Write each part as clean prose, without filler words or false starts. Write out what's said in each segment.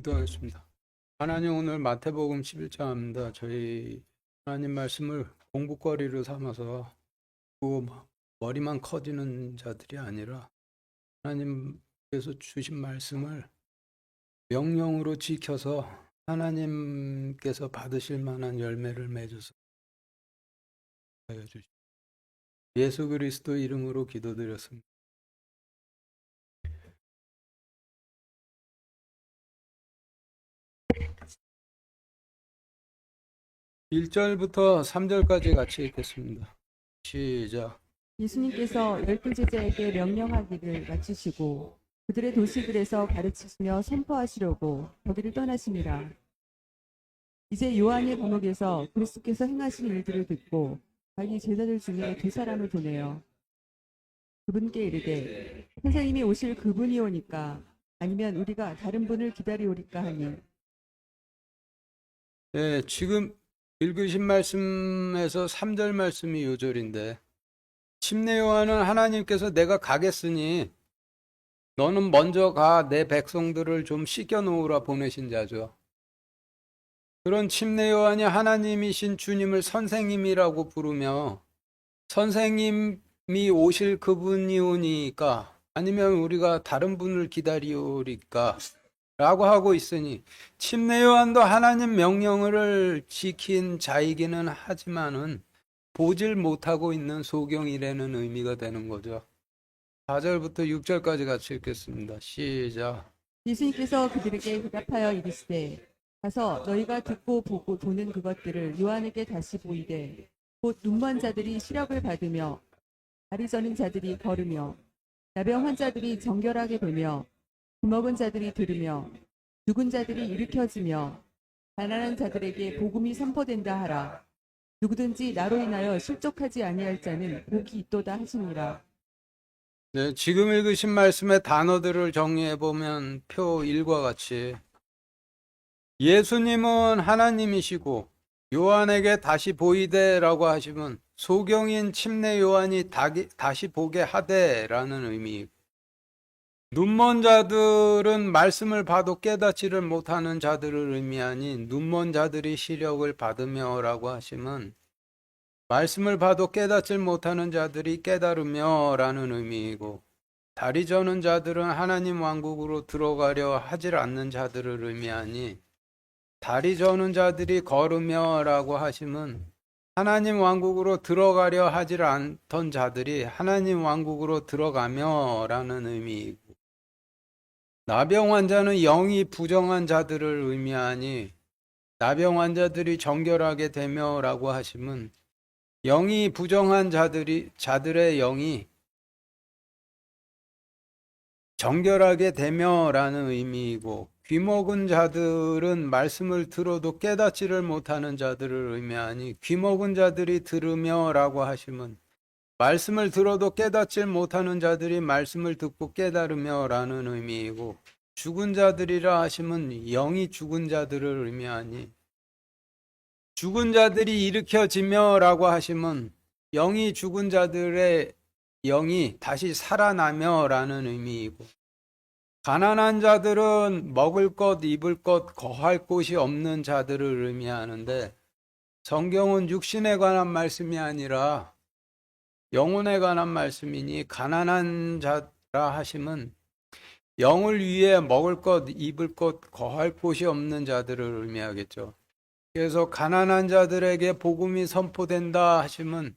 기도하겠습니다. 하나님, 오늘 마태복음 11장입니다. 저희 하나님 말씀을 공부거리로 삼아서 그 머리만 커지는 자들이 아니라 하나님께서 주신 말씀을 명령으로 지켜서 하나님께서 받으실 만한 열매를 맺어서 하여 주시옵소서. 예수 그리스도 이름으로 기도드렸습니다. 1절부터 3절까지 같이 읽겠습니다. 시작. 예수님께서 12제자에게 명령하기를 마치시고 그들의 도시들에서 가르치시며 선포하시려고 거기를 떠나시니라. 이제 요한의 감옥에서 그리스도께서 행하신 일들을 듣고 자기 제자들 중에 2사람을 보내어 그분께 이르되 선생님이 오실 그분이 오니까 아니면 우리가 다른 분을 기다리오리까 하니. 네, 지금 읽으신 말씀에서 3절 말씀이 요절인데, 침례 요한은 하나님께서 내가 가겠으니 너는 먼저 가 내 백성들을 좀 씻겨 놓으라 보내신 자죠. 그런 침례 요한이 하나님이신 주님을 선생님이라고 부르며 선생님이 오실 그분이 오니까 아니면 우리가 다른 분을 기다리오리까 라고 하고 있으니, 침례 요한도 하나님 명령을 지킨 자이기는 하지만은 보질 못하고 있는 소경이라는 의미가 되는 거죠. 4절부터 6절까지 같이 읽겠습니다. 시작. 예수님께서 그들에게 대답하여 이르시되 가서 너희가 듣고 보고 보는 그것들을 요한에게 다시 보이되 곧 눈먼 자들이 시력을 받으며 다리 저는 자들이 걸으며 나병 환자들이 정결하게 되며 귀먹은 자들이 들으며 죽은 자들이 일으켜지며 가난한 자들에게 복음이 선포된다 하라. 누구든지 나로 인하여 실족하지 아니할 자는 복이 있도다 하시니라. 네, 지금 읽으신 말씀의 단어들을 정리해 보면 표 1과 같이 예수님은 하나님이시고 요한에게 다시 보이되라고 하시면 소경인 침례 요한이 다시 보게 하되라는 의미. 눈먼 자들은 말씀을 봐도 깨닫지를 못하는 자들을 의미하니 눈먼 자들이 시력을 받으며라고 하시면 말씀을 봐도 깨닫질 못하는 자들이 깨달으며라는 의미이고, 다리 저는 자들은 하나님 왕국으로 들어가려 하질 않는 자들을 의미하니 다리 저는 자들이 걸으며라고 하시면 하나님 왕국으로 들어가려 하질 않던 자들이 하나님 왕국으로 들어가며라는 의미이고, 나병 환자는 영이 부정한 자들을 의미하니 나병 환자들이 정결하게 되며라고 하시면 영이 부정한 자들의 영이 정결하게 되며라는 의미이고, 귀먹은 자들은 말씀을 들어도 깨닫지를 못하는 자들을 의미하니 귀먹은 자들이 들으며라고 하시면 말씀을 들어도 깨닫질 못하는 자들이 말씀을 듣고 깨달으며라는 의미이고, 죽은 자들이라 하시면 영이 죽은 자들을 의미하니 죽은 자들이 일으켜지며라고 하시면 영이 죽은 자들의 영이 다시 살아나며라는 의미이고, 가난한 자들은 먹을 것, 입을 것, 거할 곳이 없는 자들을 의미하는데, 성경은 육신에 관한 말씀이 아니라 영혼에 관한 말씀이니 가난한 자라 하시면 영을 위해 먹을 것, 입을 것, 거할 곳이 없는 자들을 의미하겠죠. 그래서 가난한 자들에게 복음이 선포된다 하시면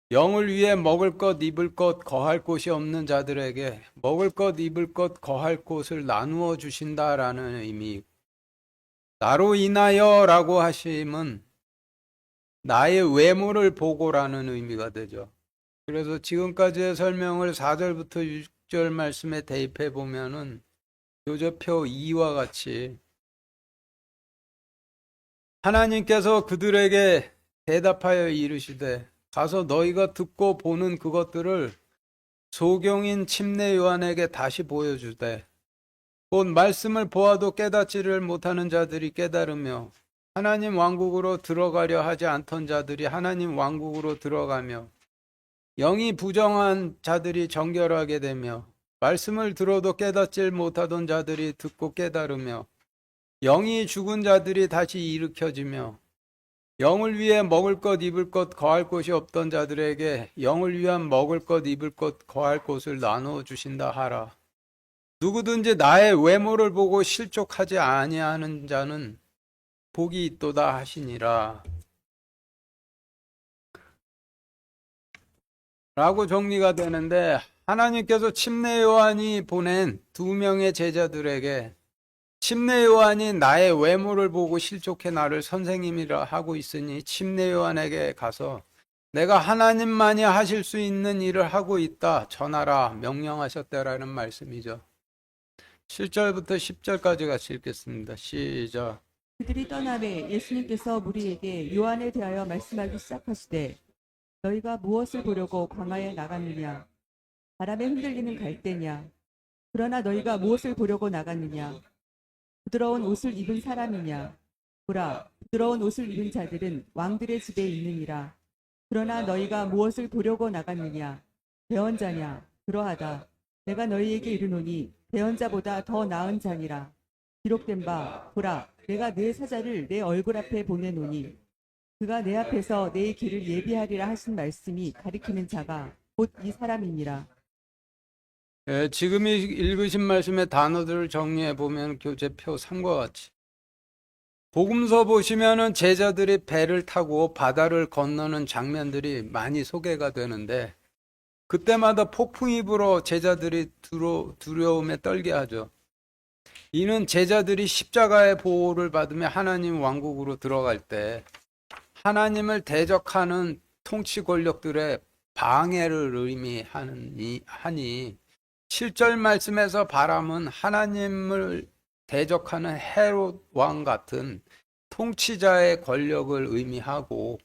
영을 위해 먹을 것, 입을 것, 거할 곳이 없는 자들에게 먹을 것, 입을 것, 거할 곳을 나누어 주신다라는 의미. 나로 인하여라고 하시면 나의 외모를 보고라는 의미가 되죠. 그래서 지금까지의 설명을 4절부터 6절 말씀에 대입해 보면은 요저표 2와 같이 하나님께서 그들에게 대답하여 이르시되 가서 너희가 듣고 보는 그것들을 소경인 침례 요한에게 다시 보여주되 곧 말씀을 보아도 깨닫지를 못하는 자들이 깨달으며 하나님 왕국으로 들어가려 하지 않던 자들이 하나님 왕국으로 들어가며 영이 부정한 자들이 정결하게 되며 말씀을 들어도 깨닫질 못하던 자들이 듣고 깨달으며 영이 죽은 자들이 다시 일으켜지며 영을 위해 먹을 것 입을 것 거할 곳이 없던 자들에게 영을 위한 먹을 것 입을 것 거할 곳을 나누어 주신다 하라. 누구든지 나의 외모를 보고 실족하지 아니하는 자는 복이 있도다 하시니라. 라고 정리가 되는데, 하나님께서 침례 요한이 보낸 두 명의 제자들에게 침례 요한이 나의 외모를 보고 실족해 나를 선생님이라 하고 있으니 침례 요한에게 가서 내가 하나님만이 하실 수 있는 일을 하고 있다 전하라 명령하셨다라는 말씀이죠. 7절부터 10절까지 같이 읽겠습니다. 시작. 그들이 떠나매 예수님께서 무리에게 요한에 대하여 말씀하기 시작하시되 너희가 무엇을 보려고 광야에 나갔느냐? 바람에 흔들리는 갈대냐? 그러나 너희가 무엇을 보려고 나갔느냐? 부드러운 옷을 입은 사람이냐? 보라, 부드러운 옷을 입은 자들은 왕들의 집에 있느니라. 그러나 너희가 무엇을 보려고 나갔느냐? 배언자냐? 그러하다. 내가 너희에게 이르노니 배언자보다 더 나은 자니라. 기록된 바, 보라, 내가 내 사자를 내 얼굴 앞에 보내노니 그가 내 앞에서 내 길을 예비하리라 하신 말씀이 가리키는 자가 곧 이 사람이니라. 지금 읽으신 말씀의 단어들을 정리해 보면 교재표 3과 같이 복음서 보시면은 제자들이 배를 타고 바다를 건너는 장면들이 많이 소개가 되는데 그때마다 폭풍이 불어 제자들이 두려움에 떨게 하죠. 이는 제자들이 십자가의 보호를 받으며 하나님 왕국으로 들어갈 때 하나님을 대적하는 통치 권력들의 방해를 의미하니 7절 말씀에서 바람은 하나님을 대적하는 헤롯 왕 같은 통치자의 권력을 의미하고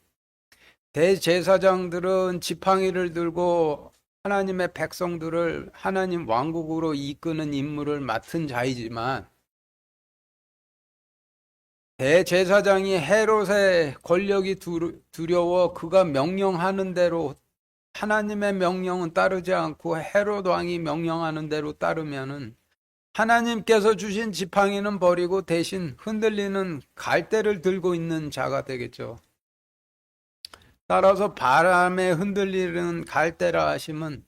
대제사장들은 지팡이를 들고 하나님의 백성들을 하나님 왕국으로 이끄는 임무를 맡은 자이지만 대제사장이 헤롯의 권력이 두려워 그가 명령하는 대로 하나님의 명령은 따르지 않고 헤롯 왕이 명령하는 대로 따르면은 하나님께서 주신 지팡이는 버리고 대신 흔들리는 갈대를 들고 있는 자가 되겠죠. 따라서 바람에 흔들리는 갈대라 하심은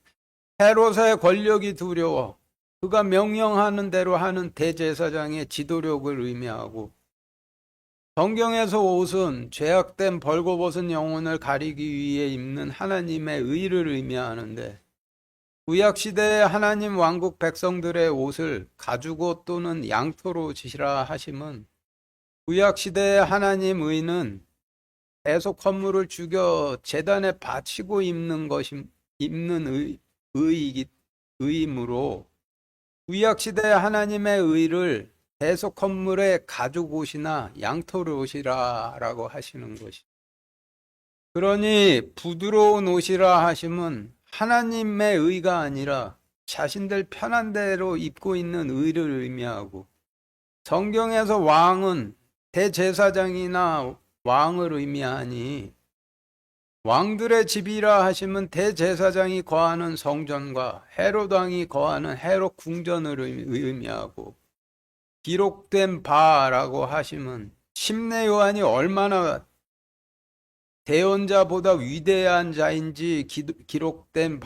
헤롯의 권력이 두려워 그가 명령하는 대로 하는 대제사장의 지도력을 의미하고 성경에서 옷은 죄악된 벌거벗은 영혼을 가리기 위해 입는 하나님의 의를 의미하는데 구약시대에 하나님 왕국 백성들의 옷을 가죽옷 또는 양토로 지시라 하심은 구약시대에 하나님 의는 애속 헌물을 죽여 제단에 바치고 입는 의이므로 구약시대에 하나님의 의를 애속 헌물의 가죽 옷이나 양털 옷이라고 하시는 것이. 그러니 부드러운 옷이라 하심은 하나님의 의가 아니라 자신들 편한 대로 입고 있는 의를 의미하고 성경에서 왕은 대제사장이나 왕을 의미하니 왕들의 집이라 하시면 대제사장이 거하는 성전과 헤롯 왕이 거하는 헤롯 궁전을 의미하고 기록된 바라고 하시면 침례 요한이 얼마나 대언자보다 위대한 자인지 기록된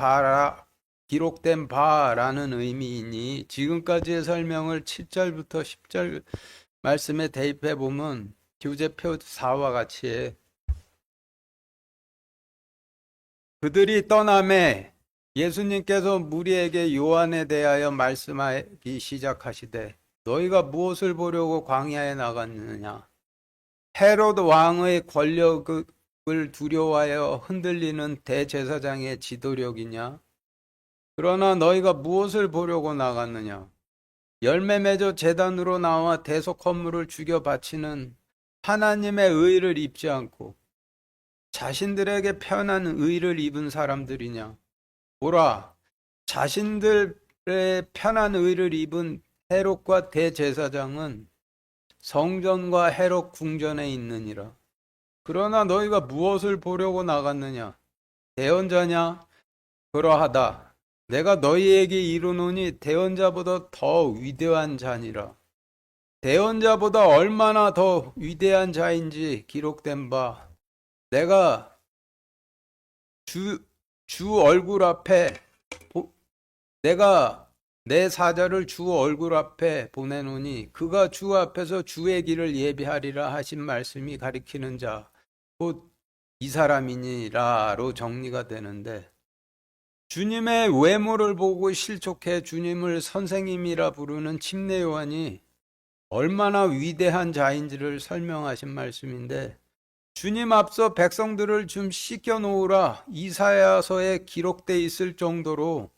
바라는 의미이니 지금까지의 설명을 7절부터 10절 말씀에 대입해 보면 교재표 4와 같이 그들이 떠남에 예수님께서 무리에게 요한에 대하여 말씀하기 시작하시되 너희가 무엇을 보려고 광야에 나갔느냐? 헤롯 왕의 권력을 두려워하여 흔들리는 대제사장의 지도력이냐? 그러나 너희가 무엇을 보려고 나갔느냐? 열매 맺어 제단으로 나와 대속 헌물을 죽여 바치는 하나님의 의를 입지 않고 자신들에게 편한 의를 입은 사람들이냐? 보라, 자신들의 편한 의를 입은 헤롯과 대제사장은 성전과 헤롯 궁전에 있느니라. 그러나 너희가 무엇을 보려고 나갔느냐? 대언자냐? 그러하다. 내가 너희에게 이르노니 대언자보다 더 위대한 자니라. 대언자보다 얼마나 더 위대한 자인지 기록된 바, 내가 주 얼굴 앞에 내가 내 사자를 주 얼굴 앞에 보내노니 그가 주 앞에서 주의 길을 예비하리라 하신 말씀이 가리키는 자, 곧 이 사람이니라로 정리가 되는데, 주님의 외모를 보고 실족해 주님을 선생님이라 부르는 침례 요한이 얼마나 위대한 자인지를 설명하신 말씀인데, 주님 앞서 백성들을 좀 씻겨 놓으라 이사야서에 기록돼 있을 정도로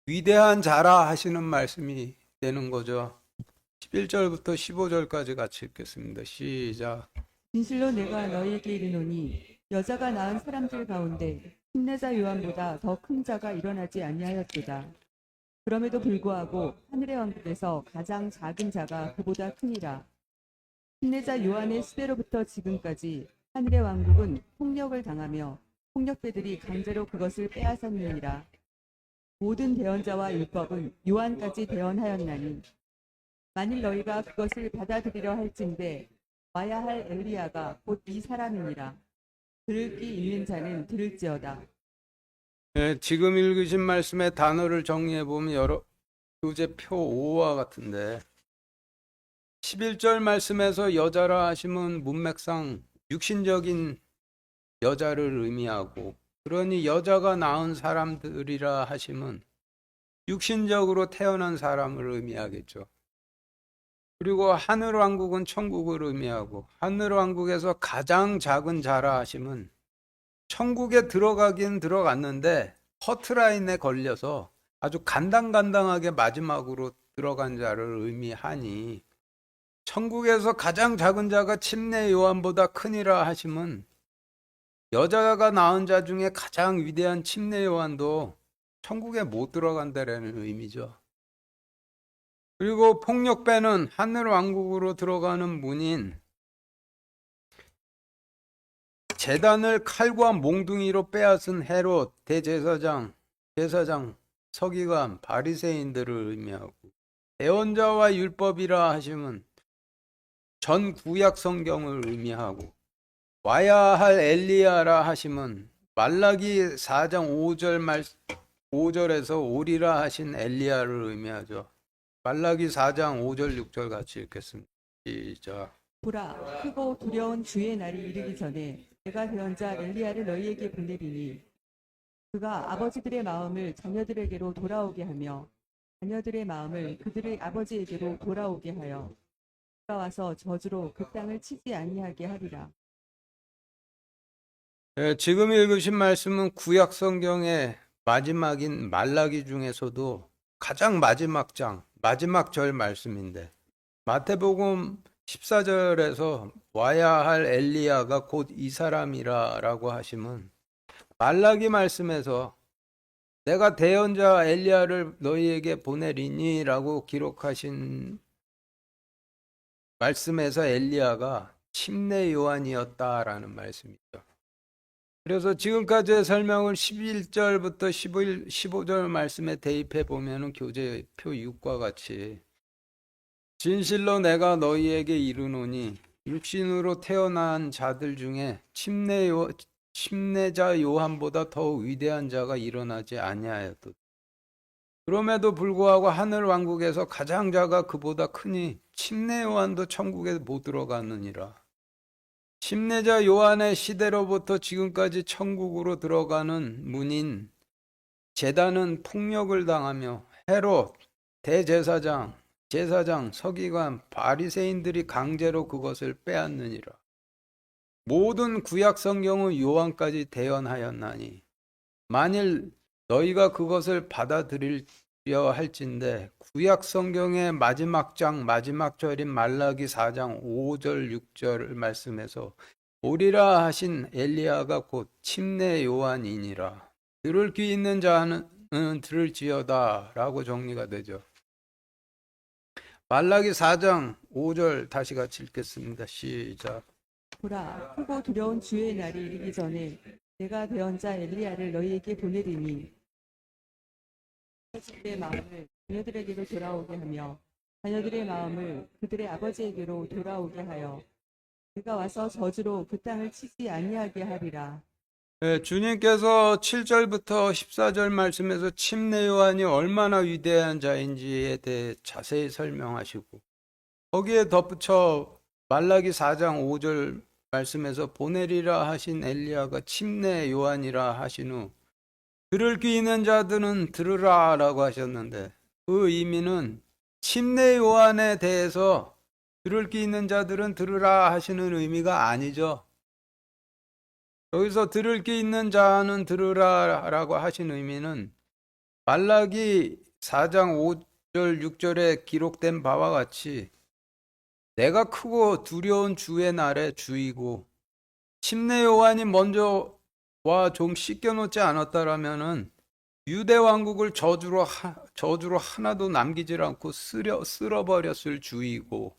위대한 자라 하시는 말씀이 되는 거죠. 11절부터 15절까지 같이 읽겠습니다. 시작. 진실로 내가 너희에게 이르노니 여자가 낳은 사람들 가운데 침례자 요한보다 더 큰 자가 일어나지 아니하였도다. 그럼에도 불구하고 하늘의 왕국에서 가장 작은 자가 그보다 크니라. 침례자 요한의 시대로부터 지금까지 하늘의 왕국은 폭력을 당하며 폭력배들이 강제로 그것을 빼앗았느니라. 모든 대언자와 율법은 요한까지 대언하였나니 만일 너희가 그것을 받아들이려 할진대 와야 할 엘리야가 곧 이 사람이니라. 들을 귀 있는 자는 들을지어다. 지금 읽으신 말씀의 단어를 정리해 보면 여러 교재표 5와 같은데, 11절 말씀에서 여자라 하심은 문맥상 육신적인 여자를 의미하고, 그러니 여자가 낳은 사람들이라 하심은 육신적으로 태어난 사람을 의미하겠죠. 그리고 하늘왕국은 천국을 의미하고, 하늘왕국에서 가장 작은 자라 하심은 천국에 들어가긴 들어갔는데 커트라인에 걸려서 아주 간당간당하게 마지막으로 들어간 자를 의미하니, 천국에서 가장 작은 자가 침례 요한보다 크니라 하심은 여자가 낳은 자 중에 가장 위대한 침례 요한도 천국에 못 들어간다라는 의미죠. 그리고 폭력배는 하늘 왕국으로 들어가는 문인, 제단을 칼과 몽둥이로 빼앗은 헤롯, 대제사장, 제사장, 서기관, 바리새인들을 의미하고, 예언자와 율법이라 하심은 전 구약 성경을 의미하고, 와야 할 엘리야라 하심은 말라기 4장 5절에서 오리라 하신 엘리야를 의미하죠. 말라기 4장 5절 6절 같이 읽겠습니다. 시작. 보라, 크고 두려운 주의 날이 이르기 전에 내가 대언자 엘리야를 너희에게 보내리니 그가 아버지들의 마음을 자녀들에게로 돌아오게 하며 자녀들의 마음을 그들의 아버지에게로 돌아오게 하여 돌아와서 저주로 그 땅을 치지 아니하게 하리라. 지금 읽으신 말씀은 구약 성경의 마지막인 말라기 중에서도 가장 마지막 장, 마지막 절 말씀인데, 마태복음 14절에서 와야 할 엘리야가 곧 이 사람이라라고 하심은 말라기 말씀에서 내가 대언자 엘리야를 너희에게 보내리니라고 기록하신 말씀에서 엘리야가 침례 요한이었다라는 말씀이죠. 그래서 지금까지의 설명을 11절부터 15절 말씀에 대입해 보면 교재표 6과 같이, 진실로 내가 너희에게 이르노니 육신으로 태어난 자들 중에 침례자 요한보다 더 위대한 자가 일어나지 아니하였도다. 그럼에도 불구하고 하늘 왕국에서 가장 자가 그보다 크니 침례 요한도 천국에 못 들어가느니라. 침례자 요한의 시대로부터 지금까지 천국으로 들어가는 문인 제단은 폭력을 당하며 헤롯, 대제사장, 제사장, 서기관, 바리새인들이 강제로 그것을 빼앗느니라. 모든 구약 성경은 요한까지 대언하였나니 만일 너희가 그것을 받아들이려 할진대 구약 성경의 마지막 장 마지막 절인 말라기 4장 5절 6절 말씀에서 오리라 하신 엘리야가 곧 침례 요한이니라. 들을 귀 있는 자는 들을지어다 라고 정리가 되죠. 말라기 4장 5절 다시 같이 읽겠습니다. 시작. 보라, 크고 두려운 주의 날이 이르기 전에 내가 대언자 엘리야를 너희에게 보내리니 아버지들의 마음을 자녀들에게로 돌아오게 하며 자녀들의 마음을 그들의 아버지에게로 돌아오게 하여 그가 와서 저주로 그 땅을 치지 아니하게 하리라. 예, 주님께서 7절부터 14절 말씀에서 침례 요한이 얼마나 위대한 자인지에 대해 자세히 설명하시고 거기에 덧붙여 말라기 4장 5절 말씀에서 보내리라 하신 엘리야가 침례 요한이라 하신 후 들을 귀 있는 자들은 들으라 라고 하셨는데 그 의미는 침례 요한에 대해서 들을 귀 있는 자들은 들으라 하시는 의미가 아니죠. 여기서 들을 귀 있는 자는 들으라 라고 하신 의미는 말라기 4장 5절 6절에 기록된 바와 같이 내가 크고 두려운 주의 날에 주이고 침례 요한이 먼저 와 좀 씻겨놓지 않았다라면은 유대 왕국을 저주로 하나도 남기질 않고 쓸어버렸을 주이고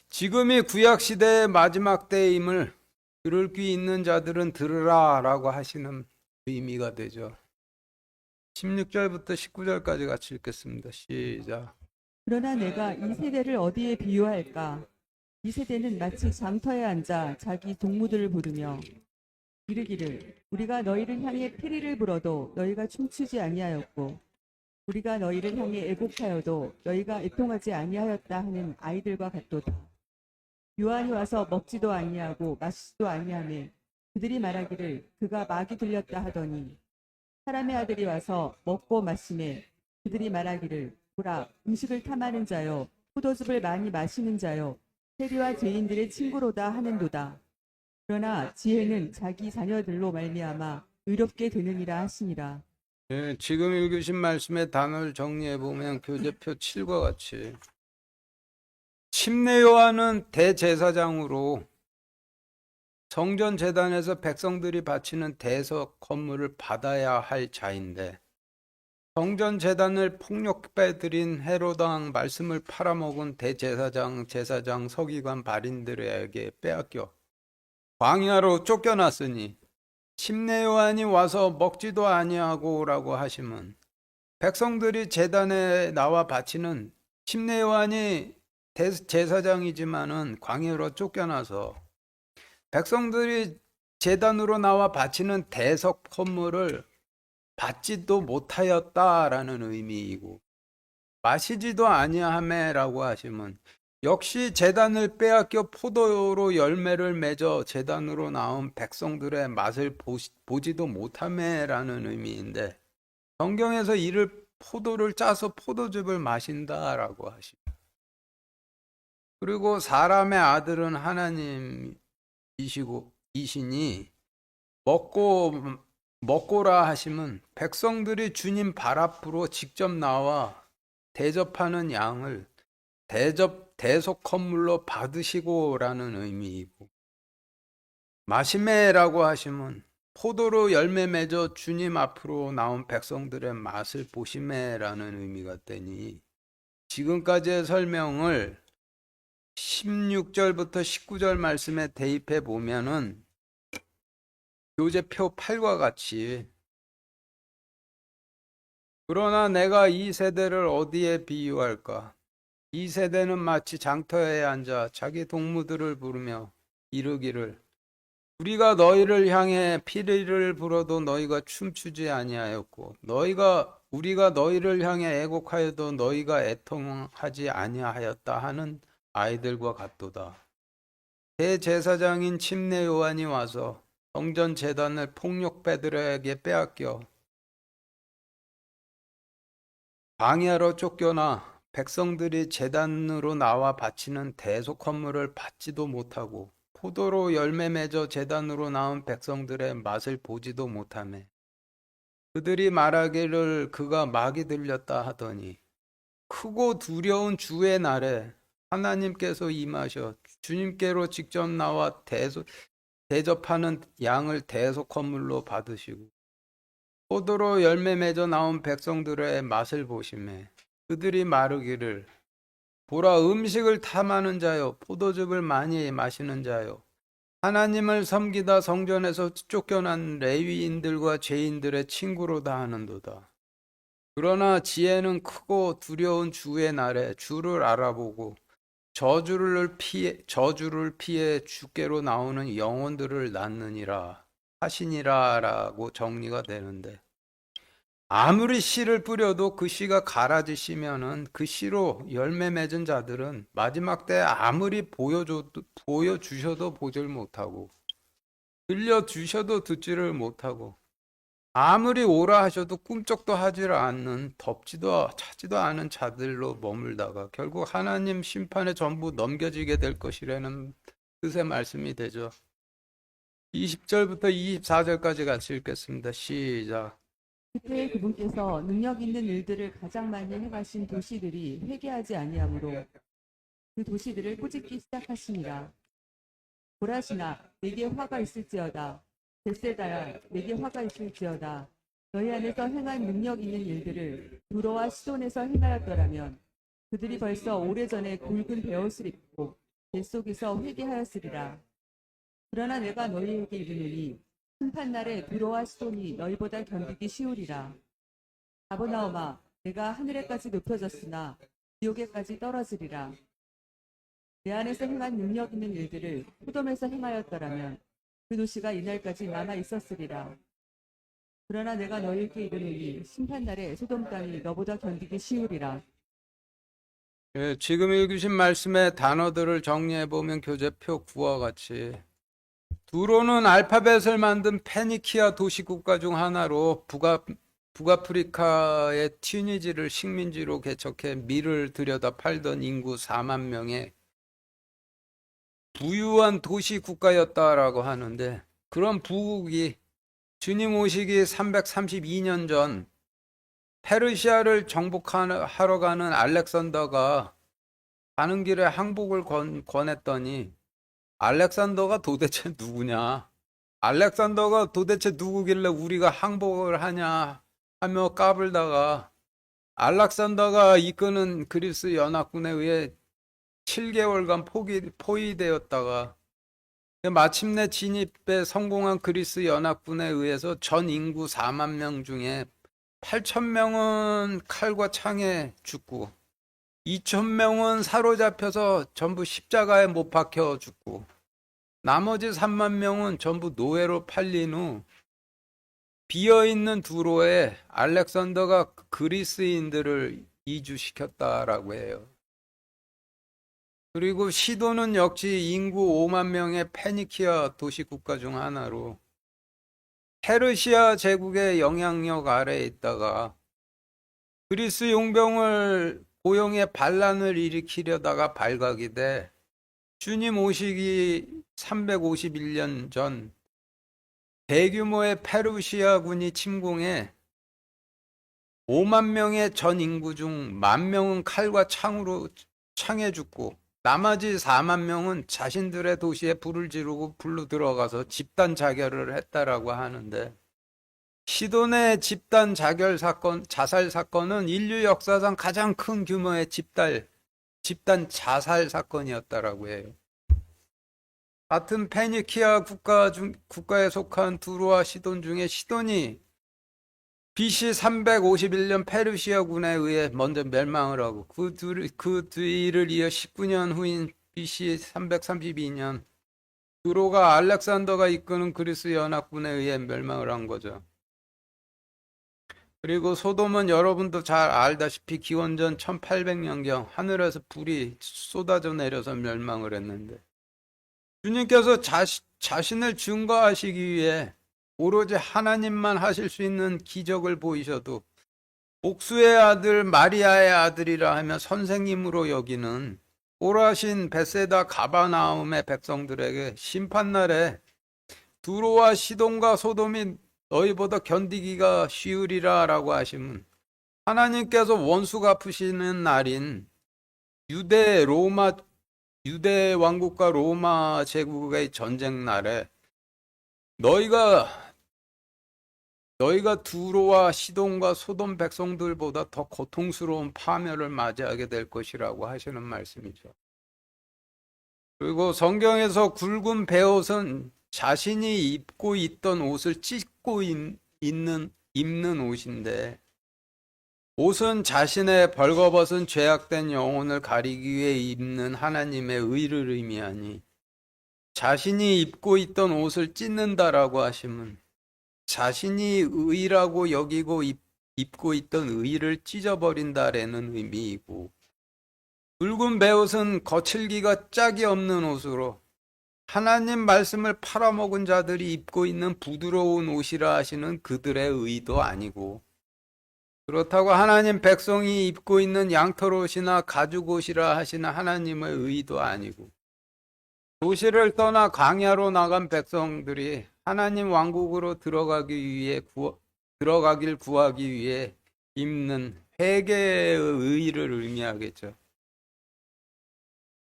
지금이 구약 시대의 마지막 때임을 들을 귀 있는 자들은 들으라 라고 하시는 의미가 되죠. 16절부터 19절까지 같이 읽겠습니다. 시작. 그러나 내가 이 세대를 어디에 비유할까? 이 세대는 마치 장터에 앉아 자기 동무들을 부르며 이르기를 우리가 너희를 향해 피리를 불어도 너희가 춤추지 아니하였고 우리가 너희를 향해 애곡하여도 너희가 애통하지 아니하였다 하는 아이들과 같도다. 요한이 와서 먹지도 아니하고 마시지도 아니하며 그들이 말하기를 그가 마귀 들렸다 하더니 사람의 아들이 와서 먹고 마시매 그들이 말하기를 보라 음식을 탐하는 자요 포도즙을 많이 마시는 자요 세리와 죄인들의 친구로다 하는도다. 그러나 지혜는 자기 자녀들로 말미암아 의롭게 되느니라 하시니라. 예, 지금 읽으신 말씀의 단어를 정리해 보면 교재표 7과 같이 침례 요한은 대제사장으로 성전 제단에서 백성들이 바치는 대석 건물을 받아야 할 자인데 성전 제단을 폭력배들인 헤롯 왕 말씀을 팔아먹은 대제사장, 제사장, 서기관, 발인들에게 빼앗겨 광야로 쫓겨났으니 침례 요한이 와서 먹지도 아니하고라고 하시면 백성들이 제단에 나와 바치는 침례 요한이 제사장이지만은 광야로 쫓겨나서 백성들이 제단으로 나와 바치는 대석 건물을 받지도 못하였다라는 의미이고 마시지도 아니하매라고 하시면 역시 제단을 빼앗겨 포도로 열매를 맺어 제단으로 나온 백성들의 맛을 보지도 못하매라는 의미인데 성경에서 이를 포도를 짜서 포도즙을 마신다라고 하십니다. 그리고 사람의 아들은 하나님이시니 먹고라 하시면 백성들이 주님 발 앞으로 직접 나와 대접하는 양을 대속 선물로 받으시고라는 의미이고 마시매라고 하시면 포도로 열매 맺어 주님 앞으로 나온 백성들의 맛을 보시매라는 의미가 되니 지금까지의 설명을 16절부터 19절 말씀에 대입해 보면은 교재표 8과 같이 그러나 내가 이 세대를 어디에 비유할까? 이 세대는 마치 장터에 앉아 자기 동무들을 부르며 이르기를 우리가 너희를 향해 피리를 불어도 너희가 춤추지 아니하였고 우리가 너희를 향해 애곡하여도 너희가 애통하지 아니하였다 하는 아이들과 같도다. 대제사장인 침례 요한이 와서 성전 제단을 폭력배들에게 빼앗겨 광야로 쫓겨나 백성들이 제단으로 나와 바치는 대속 건물을 받지도 못하고 포도로 열매 맺어 제단으로 나온 백성들의 맛을 보지도 못하며 그들이 말하기를 그가 마귀 들렸다 하더니 크고 두려운 주의 날에 하나님께서 임하셔 주님께로 직접 나와 대접하는 양을 대속 건물로 받으시고 포도로 열매 맺어 나온 백성들의 맛을 보시매 그들이 마르기를 보라 음식을 탐하는 자요 포도즙을 많이 마시는 자요 하나님을 섬기다 성전에서 쫓겨난 레위인들과 죄인들의 친구로다 하는도다. 그러나 지혜는 크고 두려운 주의 날에 주를 알아보고 저주를 피해 주께로 나오는 영혼들을 낳느니라 하시니라라고 정리가 되는데, 아무리 씨를 뿌려도 그 씨가 가라지시면은 그 씨로 열매 맺은 자들은 마지막 때 아무리 보여주셔도 보질 못하고 들려주셔도 듣지를 못하고 아무리 오라 하셔도 꿈쩍도 하지 않는 덥지도 차지도 않은 자들로 머물다가 결국 하나님 심판에 전부 넘겨지게 될 것이라는 뜻의 말씀이 되죠. 20절부터 24절까지 같이 읽겠습니다. 시작. 그때 그분께서 능력 있는 일들을 가장 많이 행하신 도시들이 회개하지 아니하므로 그 도시들을 꾸짖기 시작하시니라. 고라시나 내게 화가 있을지어다. 벳세다야 내게 화가 있을지어다. 너희 안에서 행한 능력 있는 일들을 두로와 시돈에서 행하였더라면 그들이 벌써 오래전에 굵은 베옷을 입고 뱃속에서 회개하였으리라. 그러나 내가 너희에게 이르노니 심판날에 두로와 시돈이 너희보다 견디기 쉬우리라. 가버나움아 내가 하늘에까지 높여졌으나 지옥에까지 떨어지리라. 내 안에서 행한 능력 있는 일들을 소돔에서 행하였더라면 그 도시가 이날까지 남아 있었으리라. 그러나 내가 너희에게 이르노니 심판날에 소돔 땅이 너보다 견디기 쉬우리라. 예, 지금 읽으신 말씀의 단어들을 정리해 보면 교재표 9와 같이, 두로는 알파벳을 만든 페니키아 도시국가 중 하나로 북아프리카의 튀니지를 식민지로 개척해 밀을 들여다 팔던 인구 4만 명의 부유한 도시 국가였다라고 하는데, 그런 부국이 주님 오시기 332년 전 페르시아를 정복하러 가는 알렉산더가 가는 길에 항복을 권했더니, 알렉산더가 도대체 누구냐? 알렉산더가 도대체 누구길래 우리가 항복을 하냐 하며 까불다가 알렉산더가 이끄는 그리스 연합군에 의해 7개월간 포위되었다가 마침내 진입에 성공한 그리스 연합군에 의해서 전 인구 4만 명 중에 8천 명은 칼과 창에 죽고 2천 명은 사로잡혀서 전부 십자가에 못 박혀 죽고 나머지 3만 명은 전부 노예로 팔린 후 비어있는 두로에 알렉산더가 그리스인들을 이주시켰다라고 해요. 그리고 시도는 역시 인구 5만 명의 페니키아 도시 국가 중 하나로 페르시아 제국의 영향력 아래에 있다가 그리스 용병을 고용해 반란을 일으키려다가 발각이 돼 주님 오시기 351년 전 대규모의 페르시아군이 침공해 5만 명의 전 인구 중 1만 명은 칼과 창에 죽고 나머지 4만 명은 자신들의 도시에 불을 지르고 불로 들어가서 집단 자결을 했다라고 하는데, 시돈의 집단 자살 사건은 인류 역사상 가장 큰 규모의 집단 자살 사건이었다라고 해요. 같은 페니키아 국가에 속한 두로와 시돈 중에 시돈이 BC 351년 페르시아군에 의해 먼저 멸망을 하고 그 뒤를 이어 19년 후인 BC 332년 두로가 알렉산더가 이끄는 그리스 연합군에 의해 멸망을 한 거죠. 그리고 소돔은 여러분도 잘 알다시피 기원전 1800년경 하늘에서 불이 쏟아져 내려서 멸망을 했는데, 주님께서 자신을 증거하시기 위해 오로지 하나님만 하실 수 있는 기적을 보이셔도 옥수의 아들 마리아의 아들이라 하며 선생님으로 여기는 오라신 벳세다 가바나움의 백성들에게 심판날에 두로와 시돈과 소돔이 너희보다 견디기가 쉬우리라 라고 하시면, 하나님께서 원수 갚으시는 날인 유대 왕국과 로마 제국의 전쟁 날에 너희가 두로와 시돈과 소돔 백성들보다 더 고통스러운 파멸을 맞이하게 될 것이라고 하시는 말씀이죠. 그리고 성경에서 굵은 베옷은 자신이 입고 있던 옷을 찢고 입는 옷인데, 옷은 자신의 벌거벗은 죄악된 영혼을 가리기 위해 입는 하나님의 의를 의미하니 자신이 입고 있던 옷을 찢는다라고 하시면 자신이 의라고 여기고 입고 있던 의를 찢어버린다라는 의미이고, 붉은 베옷은 거칠기가 짝이 없는 옷으로 하나님 말씀을 팔아먹은 자들이 입고 있는 부드러운 옷이라 하시는 그들의 의도 아니고, 그렇다고 하나님 백성이 입고 있는 양털옷이나 가죽옷이라 하시는 하나님의 의도 아니고, 도시를 떠나 광야로 나간 백성들이 하나님 왕국으로 들어가길 구하기 위해 입는 회개의 의를 의미하겠죠.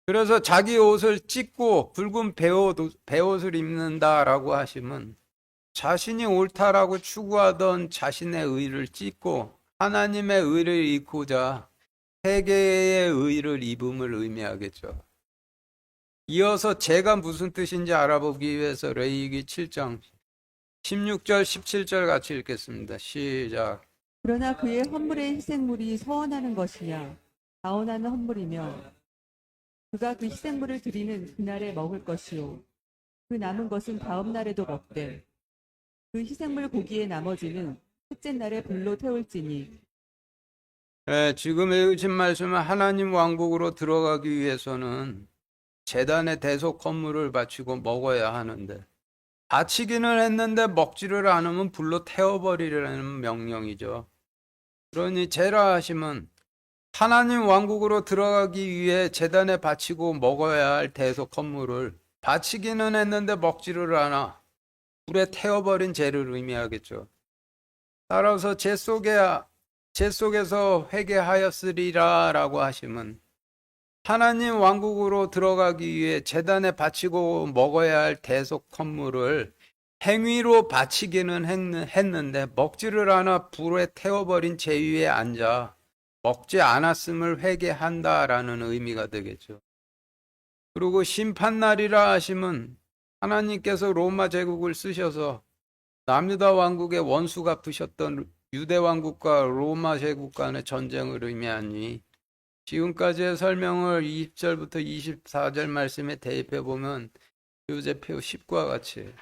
그래서 자기 옷을 찢고 붉은 베옷을 입는다라고 하시면 자신이 옳다라고 추구하던 자신의 의를 찢고 하나님의 의를 입고자 회개의 의를 입음을 의미하겠죠. 이어서 제가 무슨 뜻인지 알아보기 위해서 레위기 7장 16절 17절 같이 읽겠습니다. 시작. 그러나 그의 헌물의 희생물이 서원하는 것이냐 자원하는 헌물이며 그가 그 희생물을 드리는 그날에 먹을 것이요 그 남은 것은 다음 날에도 먹되 그 희생물 고기의 나머지는 첫째 날에 불로 태울지니. 지금 읽으신 말씀은 하나님 왕국으로 들어가기 위해서는 제단의 대속 헌물을 바치고 먹어야 하는데, 바치기는 했는데 먹지를 않으면 불로 태워버리라는 명령이죠. 그러니 제라 하시면 하나님 왕국으로 들어가기 위해 제단에 바치고 먹어야 할 대속 헌물을 바치기는 했는데 먹지를 않아 불에 태워버린 죄를 의미하겠죠. 따라서 제 속에서 회개하였으리라 라고 하시면 하나님 왕국으로 들어가기 위해 제단에 바치고 먹어야 할 대속 헌물을 행위로 바치기는 했는데 먹지를 않아 불에 태워버린 죄 위에 앉아 먹지 않았음을 회개한다라는 의미가 되겠죠. 그리고 심판날이라 하시면 하나님께서 로마 제국을 쓰셔서 남유다 왕국의 원수 갚으셨던 유대 왕국과 로마 제국 간의 전쟁을 의미하니, 지금까지의 설명을 20절부터 24절 말씀에 대입해 보면 요제표 10과 같이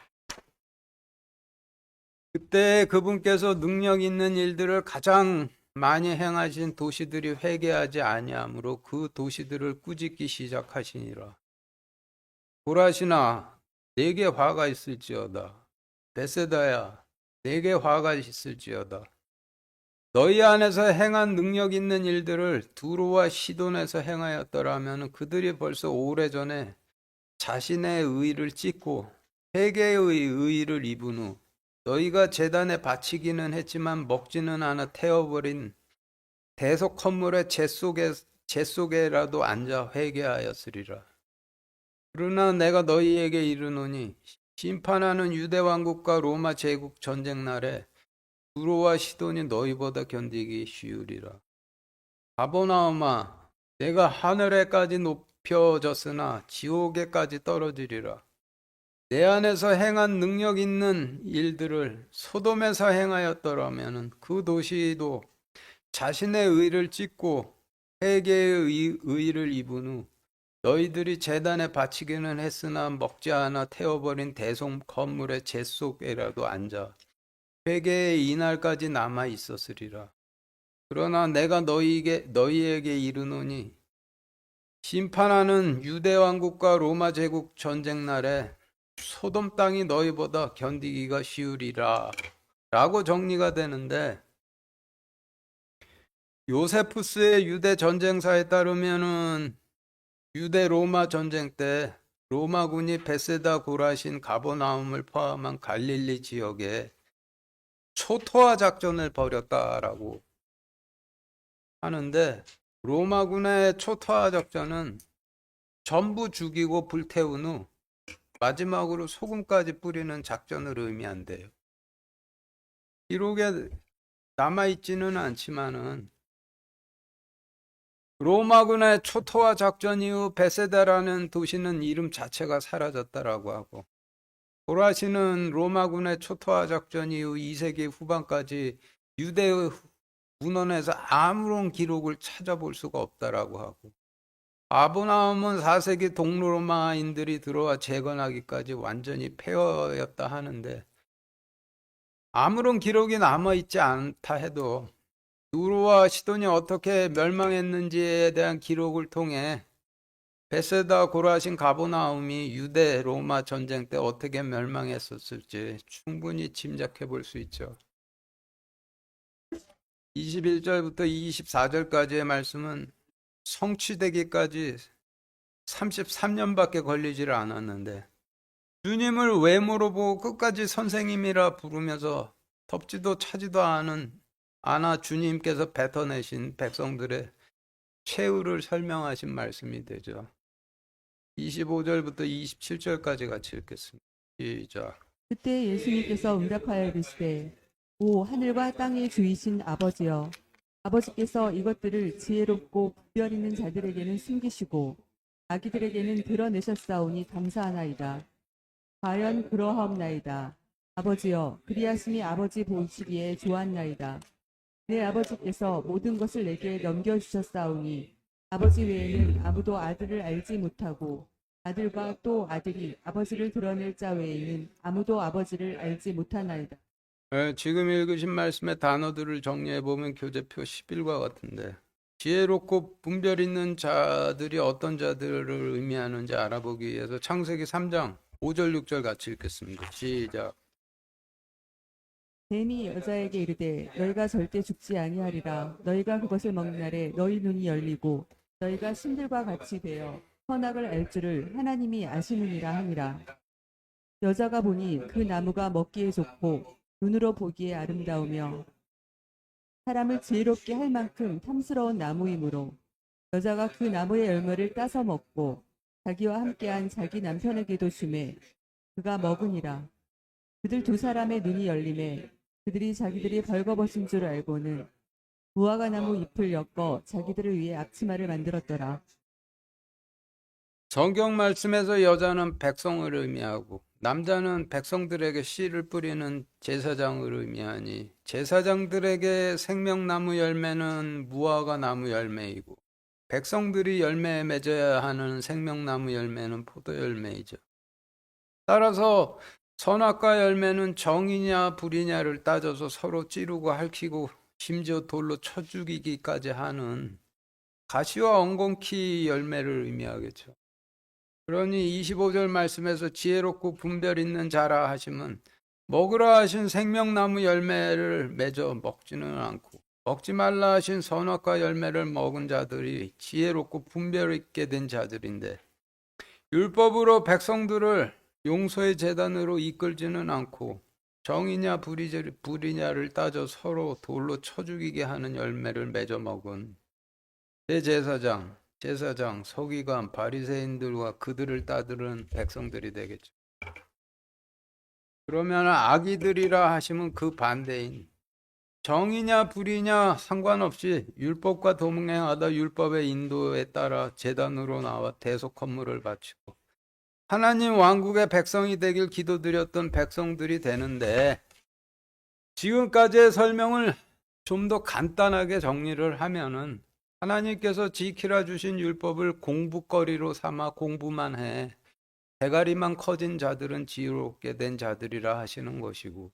그때 그분께서 능력 있는 일들을 가장 많이 행하신 도시들이 회개하지 아니하므로 그 도시들을 꾸짖기 시작하시니라. 고라시나 내게 화가 있을지어다. 베세다야 내게 화가 있을지어다. 너희 안에서 행한 능력 있는 일들을 두로와 시돈에서 행하였더라면 그들이 벌써 오래전에 자신의 의를 찢고 회개의 의를 입은 후 너희가 제단에 바치기는 했지만 먹지는 않아 태워버린 대속 헌물의 재 속에라도 앉아 회개하였으리라. 그러나 내가 너희에게 이르노니 심판하는 유대 왕국과 로마 제국 전쟁 날에 두로와 시돈이 너희보다 견디기 쉬우리라. 가버나움아, 내가 하늘에까지 높여졌으나 지옥에까지 떨어지리라. 내 안에서 행한 능력 있는 일들을 소돔에서 행하였더라면 그 도시도 자신의 의를 찢고 회개의 의를 입은 후 너희들이 제단에 바치기는 했으나 먹지 않아 태워버린 대속 건물의 재 속에라도 앉아 회개의 이날까지 남아 있었으리라. 그러나 내가 너희에게 이르노니 심판하는 유대 왕국과 로마 제국 전쟁 날에 소돔 땅이 너희보다 견디기가 쉬우리라 라고 정리가 되는데, 요세푸스의 유대 전쟁사에 따르면은 유대 로마 전쟁 때 로마군이 베세다 고라신 가버나움을 포함한 갈릴리 지역에 초토화 작전을 벌였다라고 하는데, 로마군의 초토화 작전은 전부 죽이고 불태운 후 마지막으로 소금까지 뿌리는 작전을 의미한대요. 기록에 남아있지는 않지만은 로마군의 초토화 작전 이후 베세다라는 도시는 이름 자체가 사라졌다라고 하고, 고라시는 로마군의 초토화 작전 이후 2세기 후반까지 유대 문헌에서 아무런 기록을 찾아볼 수가 없다라고 하고, 아브라함은 4세기 동로마인들이 들어와 재건하기까지 완전히 폐허였다 하는데, 아무런 기록이 남아있지 않다 해도 두로와 시돈이 어떻게 멸망했는지에 대한 기록을 통해 베세다 고라신 가버나움이 유대 로마 전쟁 때 어떻게 멸망했었을지 충분히 짐작해 볼 수 있죠. 21절부터 24절까지의 말씀은 성취되기까지 33년밖에 걸리지를 않았는데, 주님을 외모로 보고 끝까지 선생님이라 부르면서 덥지도 차지도 않아 주님께서 뱉어내신 백성들의 최후를 설명하신 말씀이 되죠. 25절부터 27절까지 같이 읽겠습니다. 시작. 그때 예수님께서 응답하여 이르시되 오 하늘과 땅의 주이신 아버지여 아버지께서 이것들을 지혜롭고 분별 있는 자들에게는 숨기시고 아기들에게는 드러내셨사오니 감사하나이다. 과연 그러하옵나이다. 아버지여 그리하심이 아버지 보시기에 좋았나이다. 내 아버지께서 모든 것을 내게 넘겨주셨사오니 아버지 외에는 아무도 아들을 알지 못하고 아들과 또 아들이 아버지를 드러낼 자 외에는 아무도 아버지를 알지 못하나이다. 지금 읽으신 말씀의 단어들을 정리해 보면 교재표 11과 같은데, 지혜롭고 분별 있는 자들이 어떤 자들을 의미하는지 알아보기 위해서 창세기 3장 5절 6절 같이 읽겠습니다. 시작. 뱀이 여자에게 이르되 너희가 절대 죽지 아니하리라. 너희가 그것을 먹는 날에 너희 눈이 열리고 너희가 신들과 같이 되어 선악을 알 줄을 하나님이 아시느니라 하니라. 여자가 보니 그 나무가 먹기에 좋고 눈으로 보기에 아름다우며 사람을 지혜롭게 할 만큼 탐스러운 나무이므로 여자가 그 나무의 열매를 따서 먹고 자기와 함께한 자기 남편에게도 주매 그가 먹으니라. 그들 두 사람의 눈이 열림에 그들이 자기들이 벌거벗은 줄 알고는 무화과 나무 잎을 엮어 자기들을 위해 앞치마를 만들었더라. 성경 말씀에서 여자는 백성을 의미하고 남자는 백성들에게 씨를 뿌리는 제사장을 의미하니, 제사장들에게 생명나무 열매는 무화과 나무 열매이고 백성들이 열매 맺어야 하는 생명나무 열매는 포도 열매이죠. 따라서 선악과 열매는 정이냐 불이냐를 따져서 서로 찌르고 핥히고 심지어 돌로 쳐 죽이기까지 하는 가시와 엉겅퀴 열매를 의미하겠죠. 그러니 25절 말씀에서 지혜롭고 분별 있는 자라 하시면 먹으라 하신 생명나무 열매를 맺어 먹지는 않고 먹지 말라 하신 선악과 열매를 먹은 자들이 지혜롭고 분별 있게 된 자들인데, 율법으로 백성들을 용서의 제단으로 이끌지는 않고 정이냐 불이냐를 따져 서로 돌로 쳐 죽이게 하는 열매를 맺어 먹은 제사장, 서기관, 바리새인들과 그들을 따르는 백성들이 되겠죠. 그러면 아기들이라 하시면 그 반대인 정이냐 불이냐 상관없이 율법과 동행하다 율법의 인도에 따라 제단으로 나와 대속 헌물을 바치고 하나님 왕국의 백성이 되길 기도드렸던 백성들이 되는데, 지금까지의 설명을 좀 더 간단하게 정리를 하면은 하나님께서 지키라 주신 율법을 공부거리로 삼아 공부만 해 대가리만 커진 자들은 지혜롭게 된 자들이라 하시는 것이고,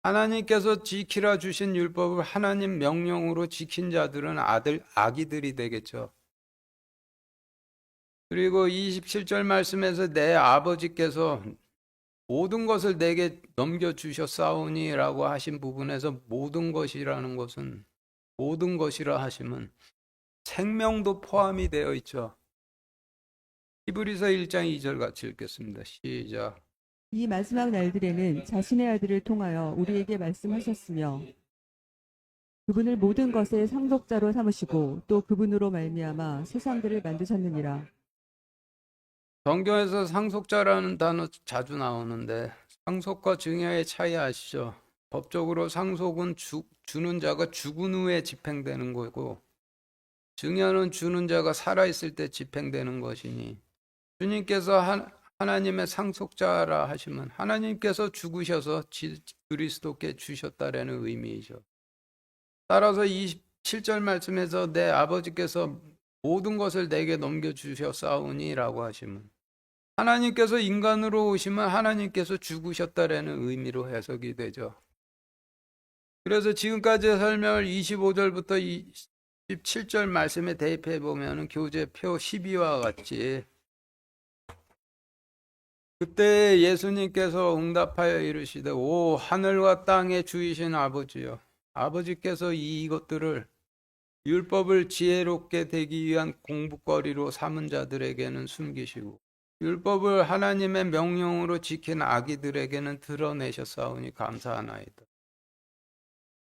하나님께서 지키라 주신 율법을 하나님 명령으로 지킨 자들은 아기들이 되겠죠. 그리고 27절 말씀에서 내 아버지께서 모든 것을 내게 넘겨주셨사오니 라고 하신 부분에서 모든 것이라는 것은, 모든 것이라 하시면 생명도 포함이 되어 있죠. 히브리서 1장 2절 같이 읽겠습니다. 시작. 이 마지막 날들에는 자신의 아들을 통하여 우리에게 말씀하셨으며 그분을 모든 것의 상속자로 삼으시고 또 그분으로 말미암아 세상들을 만드셨느니라. 성경에서 상속자라는 단어 자주 나오는데, 상속과 증여의 차이 아시죠? 법적으로 상속은 주는 자가 죽은 후에 집행되는 거고, 증여는 주는 자가 살아있을 때 집행되는 것이니, 주님께서 하나님의 상속자라 하시면 하나님께서 죽으셔서 그리스도께 주셨다라는 의미이죠. 따라서 27절 말씀에서 내 아버지께서 모든 것을 내게 넘겨주셨사오니라고 하시면 하나님께서 인간으로 오시면 하나님께서 죽으셨다라는 의미로 해석이 되죠. 그래서 지금까지의 설명을 25절부터 27절 말씀에 대입해 보면 교재표 12와 같이 그때 예수님께서 응답하여 이르시되 오 하늘과 땅의 주이신 아버지여 아버지께서 이것들을 율법을 지혜롭게 되기 위한 공부거리로 삼은 자들에게는 숨기시고 율법을 하나님의 명령으로 지킨 아기들에게는 드러내셨사오니 감사하나이다.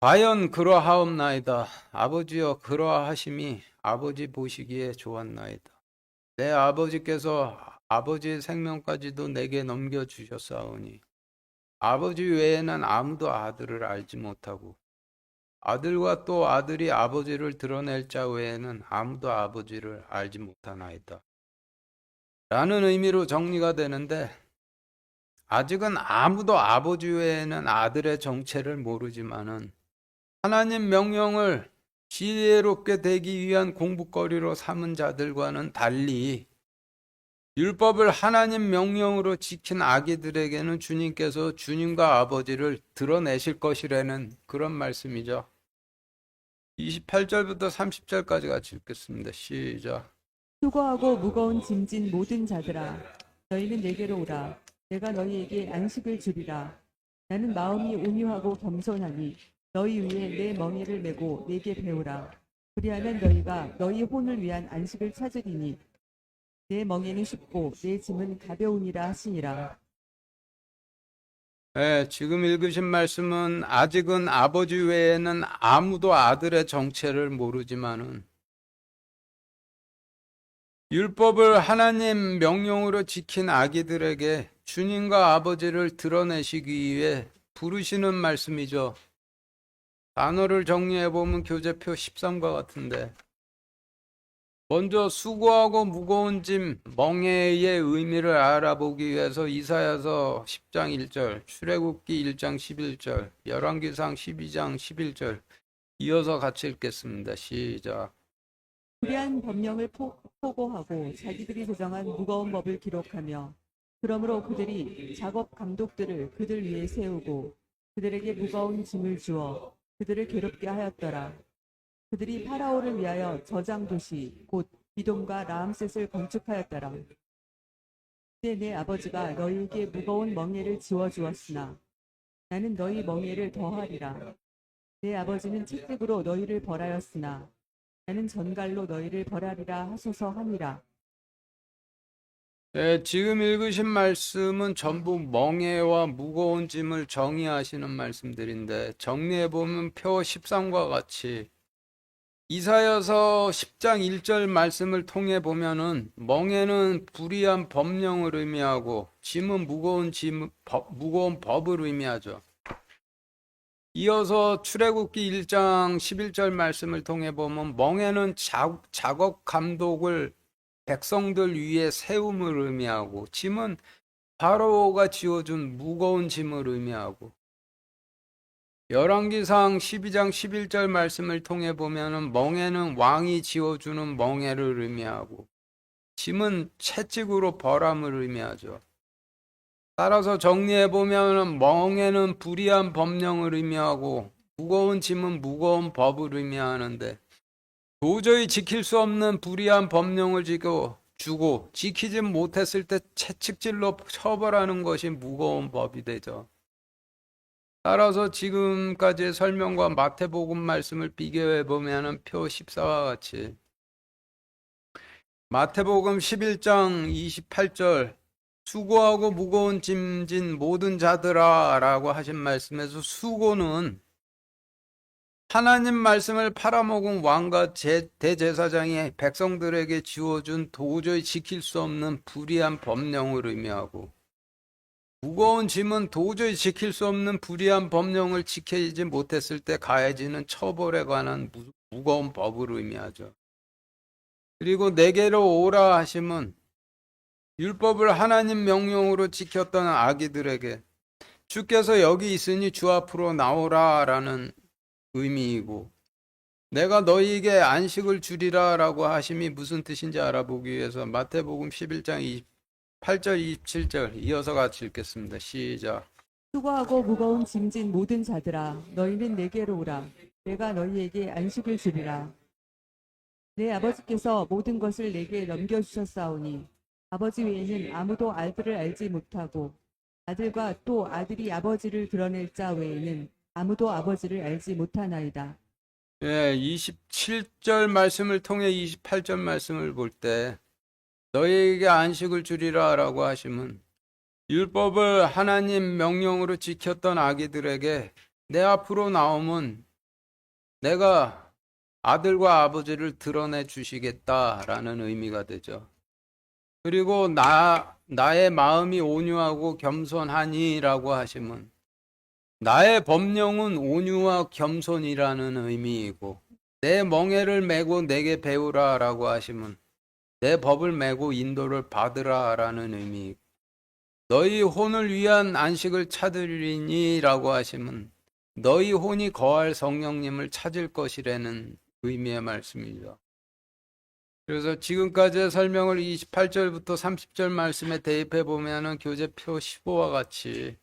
과연 그러하옵나이다. 아버지여 그러하심이 아버지 보시기에 좋았나이다. 내 아버지께서 아버지의 생명까지도 내게 넘겨주셨사오니 아버지 외에는 아무도 아들을 알지 못하고 아들과 또 아들이 아버지를 드러낼 자 외에는 아무도 아버지를 알지 못하나이다. 라는 의미로 정리가 되는데 아직은 아무도 아버지 외에는 아들의 정체를 모르지만은 하나님 명령을 지혜롭게 되기 위한 공부거리로 삼은 자들과는 달리 율법을 하나님 명령으로 지킨 아기들에게는 주님께서 주님과 아버지를 드러내실 것이라는 그런 말씀이죠. 28절부터 30절까지 같이 읽겠습니다. 시작. 수고하고 무거운 짐진 모든 자들아 너희는 내게로 오라 내가 너희에게 안식을 주리라. 나는 마음이 온유하고 겸손하니 너희 위에 내 멍에를 메고 내게 배우라. 그리하면 너희가 너희 혼을 위한 안식을 찾으리니 내 멍에는 쉽고 내 짐은 가벼우니라 하시니라. 네, 지금 읽으신 말씀은 아직은 아버지 외에는 아무도 아들의 정체를 모르지만은 율법을 하나님 명령으로 지킨 아기들에게 주님과 아버지를 드러내시기 위해 부르시는 말씀이죠. 단어를 정리해 보면 교재표 13과 같은데 먼저 수고하고 무거운 짐 멍에의 의미를 알아보기 위해서 이사야서 10장 1절, 출애굽기 1장 11절, 열왕기상 12장 11절 이어서 같이 읽겠습니다. 시작. 불의한 법령을 포고하고 자기들이 제정한 무거운 법을 기록하며 그러므로 그들이 작업 감독들을 그들 위에 세우고 그들에게 무거운 짐을 주어 그들을 괴롭게 하였더라. 그들이 파라오를 위하여 저장 도시 곧 비돔과 라암셋을 건축하였더라. 그때 내 아버지가 너희에게 무거운 멍에를 지워 주었으나 나는 너희 멍에를 더하리라. 내 아버지는 채찍으로 너희를 벌하였으나 나는 전갈로 너희를 벌하리라 하소서 하니라. 네, 지금 읽으신 말씀은 전부 멍에와 무거운 짐을 정의하시는 말씀들인데 정리해 보면 표 13과 같이 이사야서 10장 1절 말씀을 통해 보면은 멍에는 불의한 법령을 의미하고 짐은 무거운 법을 의미하죠. 이어서 출애굽기 1장 11절 말씀을 통해 보면 멍에는 작업 감독을 백성들 위에 세움을 의미하고 짐은 바로가 지어준 무거운 짐을 의미하고 열왕기상 12장 11절 말씀을 통해 보면은 멍에는 왕이 지어주는 멍에를 의미하고 짐은 채찍으로 벌함을 의미하죠. 따라서 정리해 보면은 멍에는 불의한 법령을 의미하고 무거운 짐은 무거운 법을 의미하는데 도저히 지킬 수 없는 불의한 법령을 주고 지키지 못했을 때 채찍질로 처벌하는 것이 무거운 법이 되죠. 따라서 지금까지의 설명과 마태복음 말씀을 비교해 보면은 표 14와 같이 마태복음 11장 28절 수고하고 무거운 짐진 모든 자들아 라고 하신 말씀에서 수고는 하나님 말씀을 팔아먹은 왕과 대제사장이 백성들에게 지어준 도저히 지킬 수 없는 불의한 법령을 의미하고 무거운 짐은 도저히 지킬 수 없는 불의한 법령을 지키지 못했을 때 가해지는 처벌에 관한 무거운 법을 의미하죠. 그리고 내게로 오라 하심은 율법을 하나님 명령으로 지켰던 아기들에게 주께서 여기 있으니 주 앞으로 나오라 라는 의미이고 내가 너희에게 안식을 주리라라고 하심이 무슨 뜻인지 알아보기 위해서 마태복음 11장 28절 27절 이어서 같이 읽겠습니다. 시작. 수고하고 무거운 짐진 모든 자들아 너희는 내게로 오라. 내가 너희에게 안식을 주리라. 내 아버지께서 모든 것을 내게 넘겨주셨사오니 아버지 외에는 아무도 아들을 알지 못하고 아들과 또 아들이 아버지를 드러낼 자 외에는 아무도 아버지를 알지 못하나이다. 예, 27절 말씀을 통해 28절 말씀을 볼 때 너희에게 안식을 주리라라고 하시면 율법을 하나님 명령으로 지켰던 아기들에게 내 앞으로 나오면 내가 아들과 아버지를 드러내 주시겠다라는 의미가 되죠. 그리고 나의 마음이 온유하고 겸손하니라고 하시면 나의 법령은 온유와 겸손이라는 의미이고 내 멍에를 메고 내게 배우라라고 하시면 내 법을 메고 인도를 받으라라는 의미이고 너희 혼을 위한 안식을 찾으리니라고 하시면 너희 혼이 거할 성령님을 찾을 것이라는 의미의 말씀이죠. 그래서 지금까지의 설명을 28절부터 30절 말씀에 대입해 보면은 교재표 15와 같이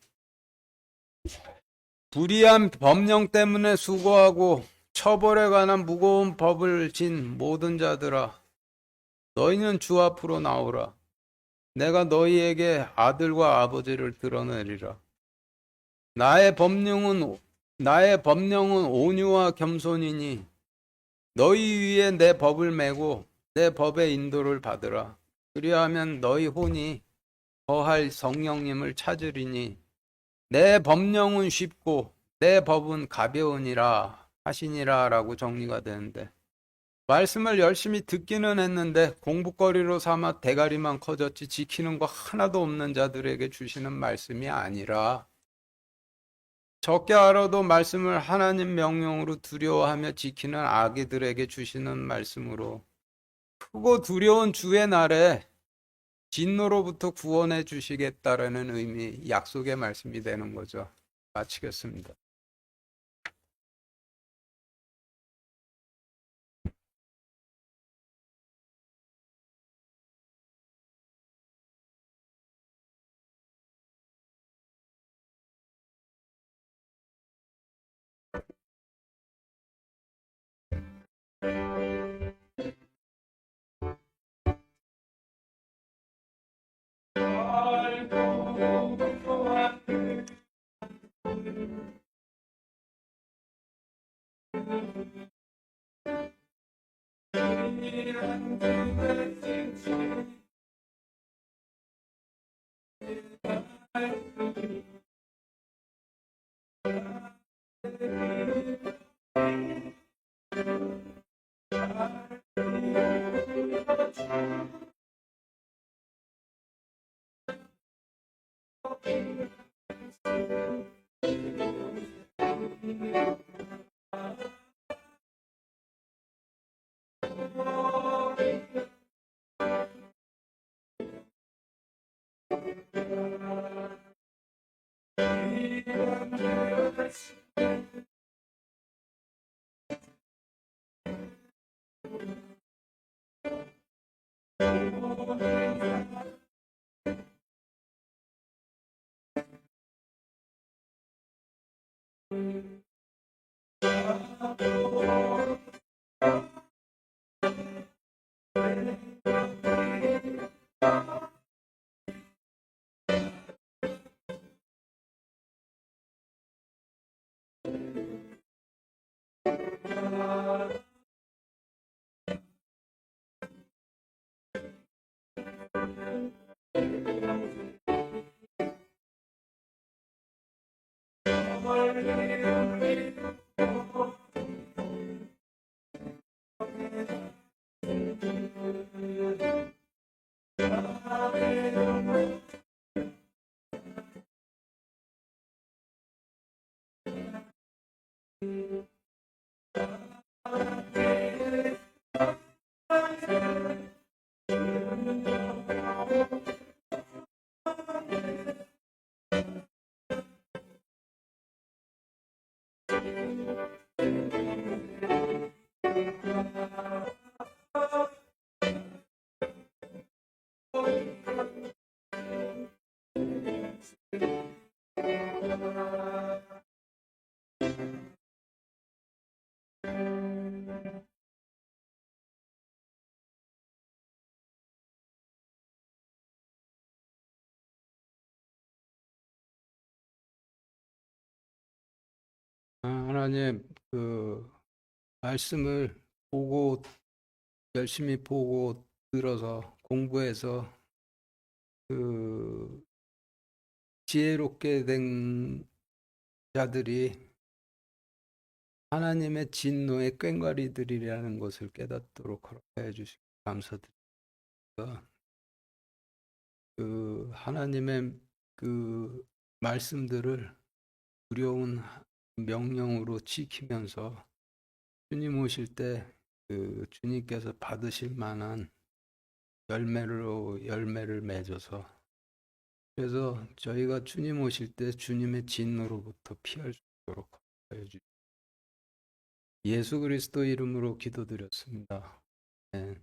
불의한 법령 때문에 수고하고 처벌에 관한 무거운 법을 진 모든 자들아 너희는 주 앞으로 나오라. 내가 너희에게 아들과 아버지를 드러내리라. 나의 법령은 온유와 겸손이니 너희 위에 내 법을 메고 내 법의 인도를 받으라. 그리하면 너희 혼이 거할 성령님을 찾으리니 내 법령은 쉽고 내 법은 가벼우니라 하시니라라고 정리가 되는데 말씀을 열심히 듣기는 했는데 공부거리로 삼아 대가리만 커졌지 지키는 거 하나도 없는 자들에게 주시는 말씀이 아니라 적게 알아도 말씀을 하나님 명령으로 두려워하며 지키는 아기들에게 주시는 말씀으로 크고 두려운 주의 날에 진노로부터 구원해 주시겠다라는 의미, 약속의 말씀이 되는 거죠. 마치겠습니다. 하나님, 그 말씀을 보고 열심히 보고 들어서 공부해서 그 지혜롭게 된 자들이 하나님의 진노의 꽹과리들이라는 것을 깨닫도록 허락해 주시기 감사드립니다. 그 하나님의 그 말씀들을 두려운 명령으로 지키면서 주님 오실 때 그 주님께서 받으실 만한 열매를 맺어서 그래서 저희가 주님 오실 때 주님의 진노로부터 피할 수 있도록 하여 주시옵소서. 예수 그리스도 이름으로 기도드렸습니다. 네.